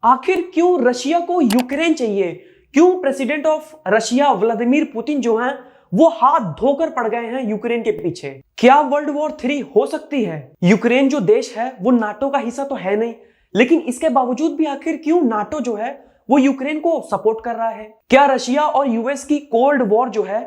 आखिर क्यों रशिया को यूक्रेन चाहिए? क्यों president of Russia Vladimir Putin जो हैं वो हाथ धोकर पड़ गए हैं यूक्रेन के पीछे? क्या वर्ल्ड वॉर 3 हो सकती है? यूक्रेन जो देश है वो नाटो का हिस्सा तो है नहीं, लेकिन इसके बावजूद भी आखिर क्यों नाटो जो है वो यूक्रेन को सपोर्ट कर रहा है? क्या रशिया और यूएस की कोल्ड वॉर जो है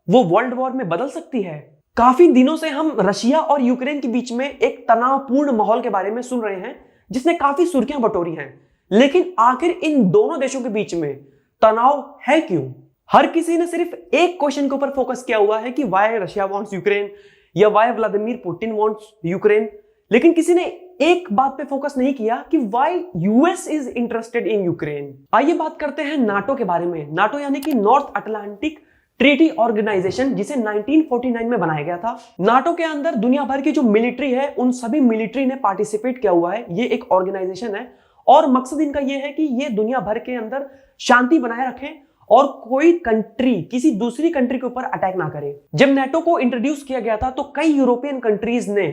वो वर्ल्ड वॉर में बदल सकती है? काफी दिनों से हम रशिया और यूक्रेन के बीच में एक तनावपूर्ण माहौल के बारे में सुन रहे हैं जिसने काफी सुर्खियां बटोरी हैं, लेकिन आखिर इन दोनों देशों के बीच में तनाव है क्यों? हर किसी ने सिर्फ एक क्वेश्चन के ऊपर फोकस किया हुआ है कि वाई रशिया वांट्स यूक्रेन या why Vladimir Putin wants Ukraine, लेकिन किसी ने एक बात पे फोकस नहीं किया कि why US is interested in Ukraine. आइए बात करते हैं नाटो के बारे में। नाटो यानी कि नॉर्थ अटलांटिक ट्रीटी ऑर्गेनाइजेशन, जिसे 1949 में बनाया गया था। नाटो के अंदर दुनिया भर की जो मिलिट्री है उन सभी मिलिट्री ने पार्टिसिपेट किया हुआ है। ये एक ऑर्गेनाइजेशन है और मकसद इनका यह है कि ये दुनिया भर के अंदर शांति बनाए रखें और कोई कंट्री किसी दूसरी कंट्री के ऊपर अटैक ना करे। जब नाटो को इंट्रोड्यूस किया गया था तो कई यूरोपियन कंट्रीज ने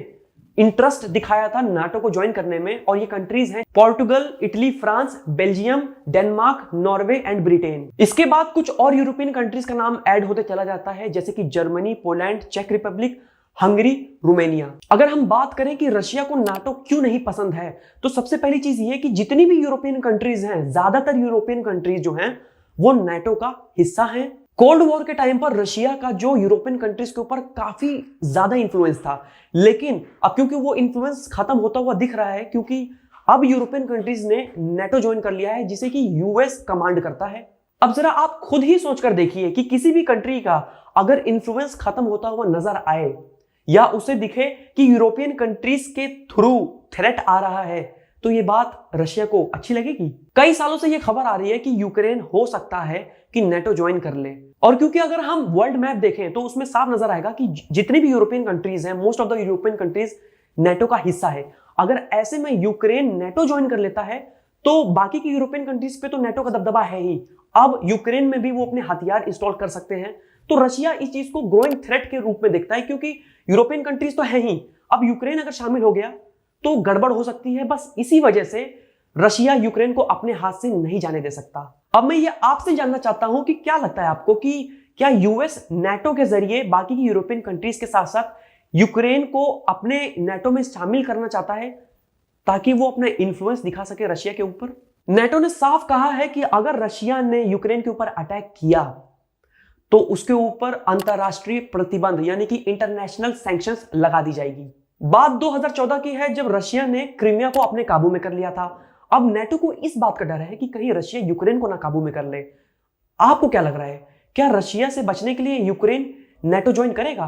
इंटरेस्ट दिखाया था नाटो को ज्वाइन करने में, और ये कंट्रीज हैं Portugal, Italy, France, Belgium, Denmark, Norway and Britain. इसके बाद कुछ और यूरोपियन कंट्रीज का नाम ऐड होते चला जाता है, जैसे कि जर्मनी, पोलैंड, चेक रिपब्लिक, हंगरी, रोमानिया। अगर हम बात करें कि रशिया को नाटो क्यों नहीं पसंद है, तो सबसे पहली चीज ये कि जितनी भी यूरोपियन कंट्रीज हैं, ज्यादातर यूरोपियन कंट्रीज जो हैं वो नाटो का हिस्सा हैं। कोल्ड वॉर के टाइम पर रशिया का जो यूरोपियन कंट्रीज के ऊपर काफी ज्यादा इंफ्लुएंस था, लेकिन अब क्योंकि वो इंफ्लुएंस खत्म होता हुआ दिख रहा है, क्योंकि अब यूरोपियन कंट्रीज ने नाटो ज्वाइन कर लिया है जिसे कि यूएस कमांड करता है। अब जरा आप खुद ही सोचकर देखिए कि किसी भी कंट्री का अगर इंफ्लुएंस खत्म होता हुआ नजर आए या उसे दिखे कि यूरोपियन कंट्रीज के थ्रू थ्रेट आ रहा है, तो ये बात रशिया को अच्छी लगेगी? कई सालों से ये खबर आ रही है कि यूक्रेन हो सकता है कि नाटो ज्वाइन कर ले, और क्योंकि अगर हम वर्ल्ड मैप देखें तो उसमें साफ नजर आएगा कि जितनी भी यूरोपियन कंट्रीज हैं, most of the European countries NATO का हिस्सा है। अगर ऐसे में यूक्रेन नाटो ज्वाइन कर लेता है तो बाकी की यूरोपियन कंट्रीज पे तो नाटो का दबदबा है ही, अब यूक्रेन में भी वो अपने हथियार इंस्टॉल कर सकते हैं। तो रशिया इस चीज को ग्रोइंग थ्रेट के रूप में देखता है, क्योंकि यूरोपियन कंट्रीज तो है ही, अब यूक्रेन अगर शामिल हो गया तो गड़बड़ हो सकती है। बस इसी वजह से रशिया यूक्रेन को अपने हाथ से नहीं जाने दे सकता। अब मैं ये आपसे जानना चाहता हूं कि क्या लगता है आपको कि क्या यूएस नाटो के जरिए बाकी की यूरोपियन कंट्रीज के साथ साथ यूक्रेन को अपने नाटो में शामिल करना चाहता है ताकि वो अपना इंफ्लुएंस दिखा सके रशिया के ऊपर? नाटो ने साफ कहा है कि अगर रशिया ने यूक्रेन के ऊपर अटैक किया तो उसके ऊपर अंतरराष्ट्रीय प्रतिबंध यानी कि इंटरनेशनल सैंक्शंस लगा दी जाएगी। बात 2014 की है जब रशिया ने क्रीमिया को अपने काबू में कर लिया था। अब नाटो को इस बात का डर है कि कहीं रशिया यूक्रेन को ना काबू में कर ले। आपको क्या लग रहा है, क्या रशिया से बचने के लिए यूक्रेन नाटो ज्वाइन करेगा?